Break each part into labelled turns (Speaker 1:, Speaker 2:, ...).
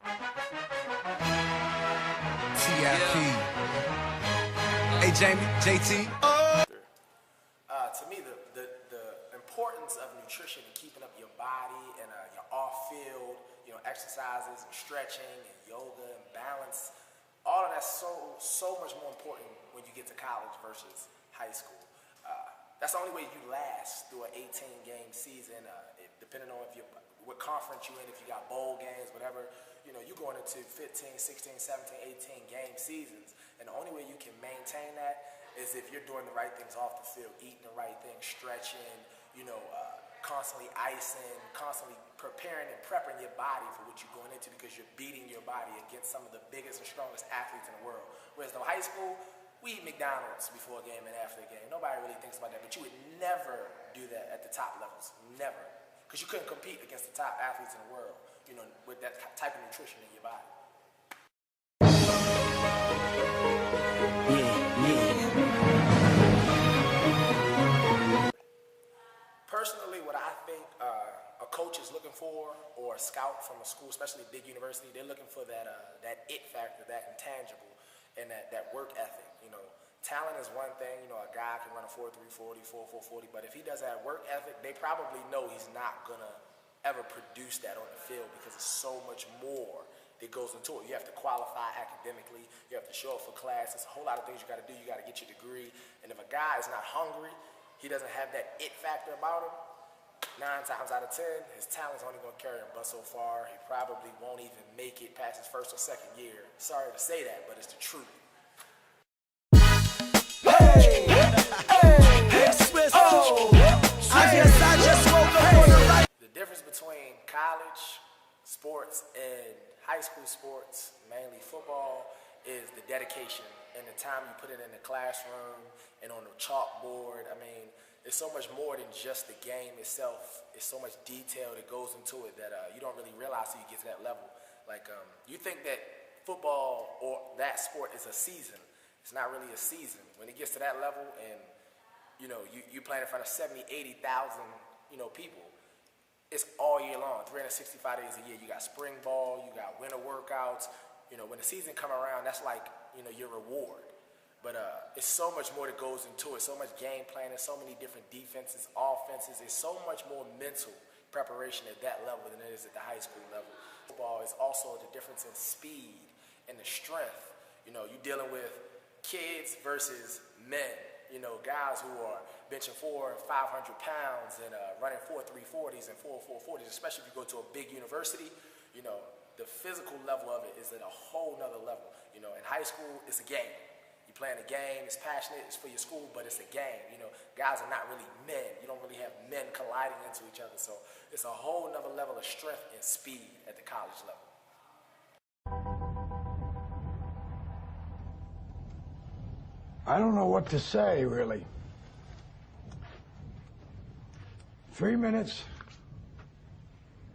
Speaker 1: TIP. Hey, Jamie, JT.
Speaker 2: To me, the importance of nutrition and keeping up your body and your off-field, exercises and stretching and yoga and balance, all of that's so much more important when you get to college versus high school. That's the only way you last through an 18-game season, depending on what conference you're in, if you got bowl games, whatever. You're going into 15, 16, 17, 18 game seasons, and the only way you can maintain that is if you're doing the right things off the field, eating the right things, stretching, constantly icing, constantly preparing and prepping your body for what you're going into, because you're beating your body against some of the biggest and strongest athletes in the world. Whereas in high school, we eat McDonald's before a game and after a game. Nobody really thinks about that, but you would never do that at the top levels, never. Because you couldn't compete against the top athletes in the world, with that type of nutrition in your body. Personally, what I think a coach is looking for, or a scout from a school, especially a big university, they're looking for that it factor, that intangible, and that work ethic. Talent is one thing. A guy can run a 4.340, 4.440, but if he doesn't have work ethic, they probably know he's not gonna ever produce that on the field, because it's so much more that goes into it. You have to qualify academically. You have to show up for class. There's a whole lot of things you got to do. You got to get your degree. And if a guy is not hungry, he doesn't have that it factor about him, 9 times out of 10, his talent's only going to carry him but so far. He probably won't even make it past his first or second year. Sorry to say that, but it's the truth. The difference between college sports and high school sports, mainly football, is the dedication and the time you put it in the classroom and on the chalkboard. I mean, it's so much more than just the game itself. It's so much detail that goes into it that you don't really realize till you get to that level. Like, you think that football or that sport is a season. It's not really a season. When it gets to that level and, you playing in front of 70, 80,000, people, it's all year long, 365 days a year. You got spring ball, you got winter workouts. When the season come around, that's like, your reward. But it's so much more that goes into it, so much game planning, so many different defenses, offenses. There's so much more mental preparation at that level than it is at the high school level. Football is also the difference in speed and the strength. You're dealing with kids versus men. Guys who are benching 400 and 500 pounds and running 4.340s and 4.440s, especially if you go to a big university. The physical level of it is at a whole nother level. In high school, it's a game. You're playing a game, it's passionate, it's for your school, but it's a game. Guys are not really men. You don't really have men colliding into each other. So it's a whole nother level of strength and speed at the college level.
Speaker 3: I don't know what to say, really. 3 minutes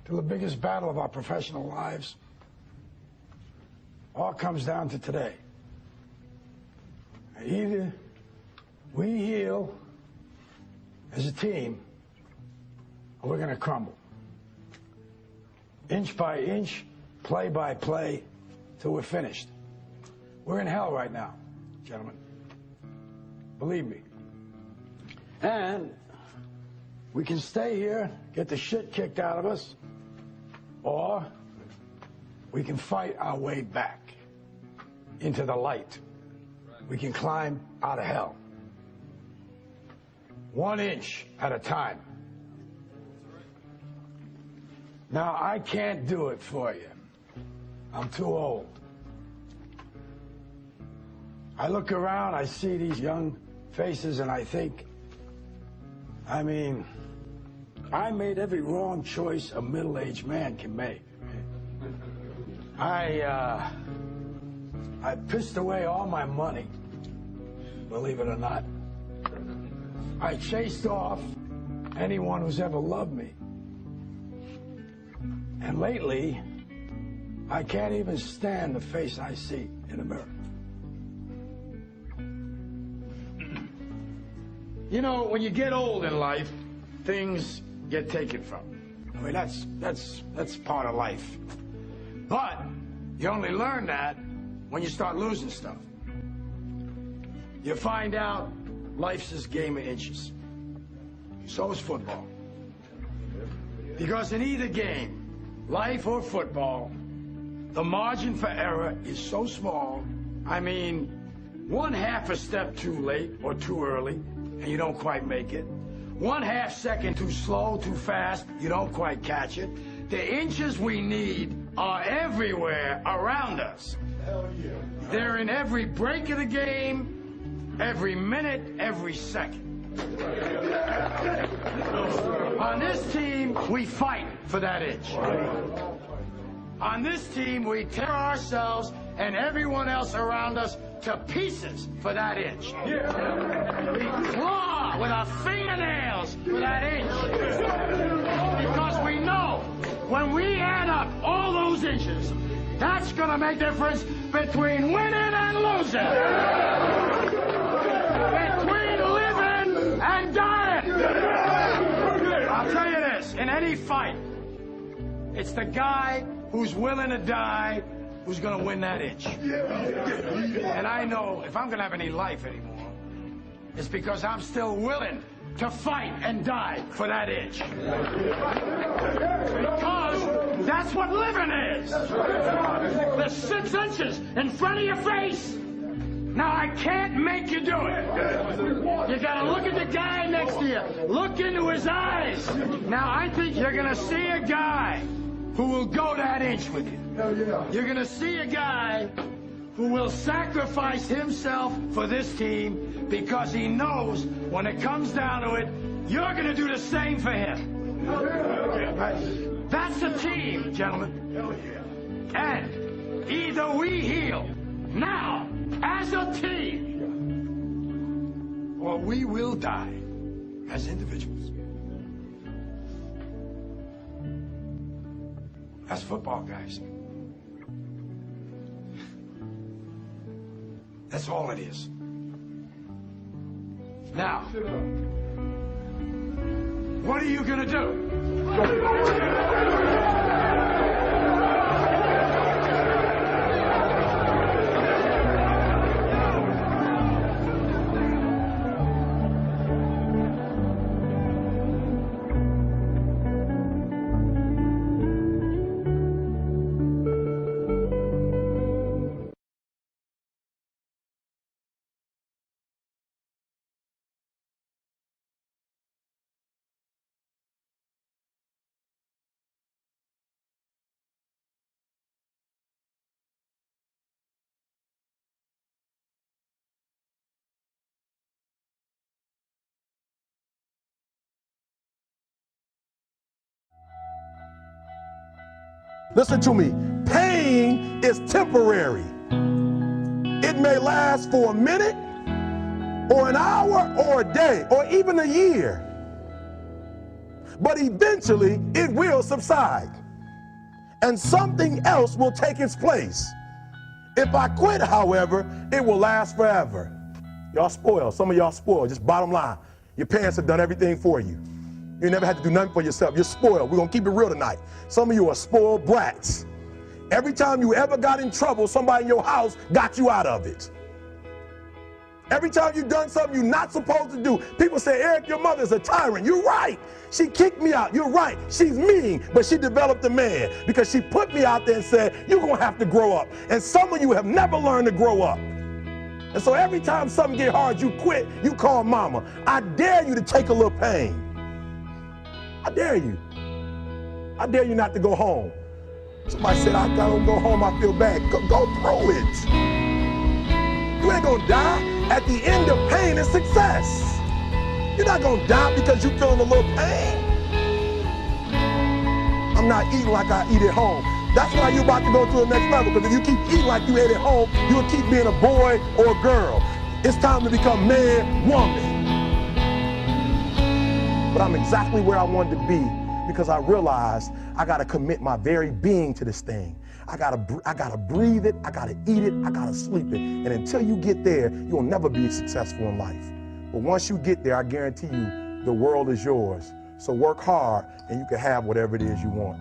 Speaker 3: till the biggest battle of our professional lives. All comes down to today. Either we heal as a team, or we're going to crumble. Inch by inch, play by play, till we're finished. We're in hell right now, gentlemen. Believe me. And we can stay here, get the shit kicked out of us, or we can fight our way back into the light. We can climb out of hell. 1 inch at a time. Now, I can't do it for you. I'm too old. I look around, I see these young faces, and I think, I made every wrong choice a middle-aged man can make. I pissed away all my money, believe it or not. I chased off anyone who's ever loved me. And lately, I can't even stand the face I see in the mirror. When you get old in life, things get taken from you. That's part of life. But You only learn that when you start losing stuff. You find out life's this game of inches. So is football. Because in either game, life or football, the margin for error is so small. I mean, 1/2 a step too late or too early, and you don't quite make it. 1/2 second too slow, too fast, you don't quite catch it. The inches we need are everywhere around us.
Speaker 4: Hell yeah.
Speaker 3: They're in every break of the game, every minute, every second. On this team, we fight for that inch. On this team, we tear ourselves and everyone else around us to pieces for that inch. We claw with our fingernails for that inch. Because we know when we add up all those inches, that's going to make the difference between winning and losing. Between living and dying. I'll tell you this, in any fight, it's the guy who's willing to die who's going to win that inch. And I know if I'm going to have any life anymore, it's because I'm still willing to fight and die for that inch. Because that's what living is. The 6 inches in front of your face. Now, I can't make you do it. You got to look at the guy next to you. Look into his eyes. Now, I think you're going to see a guy who will go that inch with you. You're going to see a guy who will sacrifice himself for this team because he knows when it comes down to it, you're going to do the same for him. Right? That's a team, gentlemen. And either we heal now as a team, or we will die as individuals. That's football, guys. That's all it is. Now, what are you gonna do?
Speaker 4: Listen to me. Pain is temporary. It may last for a minute, or an hour, or a day, or even a year. But eventually, it will subside. And something else will take its place. If I quit, however, it will last forever. Y'all spoiled. Some of y'all spoiled. Just bottom line. Your parents have done everything for you. You never had to do nothing for yourself. You're spoiled. We're going to keep it real tonight. Some of you are spoiled brats. Every time you ever got in trouble, somebody in your house got you out of it. Every time you've done something you're not supposed to do, people say, Eric, your mother's a tyrant. You're right. She kicked me out. You're right. She's mean, but she developed a man because she put me out there and said, you're going to have to grow up. And some of you have never learned to grow up. And so every time something get hard, you quit, you call mama. I dare you to take a little pain. I dare you. I dare you not to go home. Somebody said, I don't go home, I feel bad. Go through it. You ain't gonna die. At the end of pain is success. You're not gonna die because you're feeling a little pain. I'm not eating like I eat at home. That's why you're about to go to the next level, because if you keep eating like you ate at home, you'll keep being a boy or a girl. It's time to become man, woman. But I'm exactly where I wanted to be because I realized I gotta commit my very being to this thing. I gotta breathe it, I gotta eat it, I gotta sleep it. And until you get there, you'll never be successful in life. But once you get there, I guarantee you, the world is yours. So work hard and you can have whatever it is you want.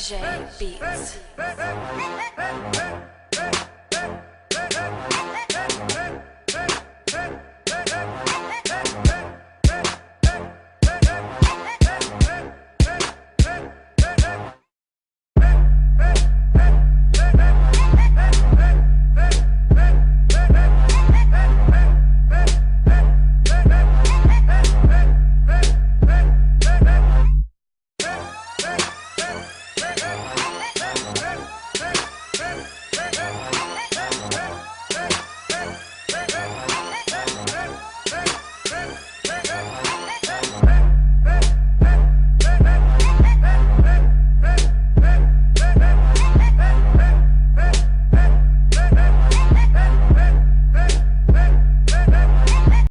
Speaker 5: J Beats.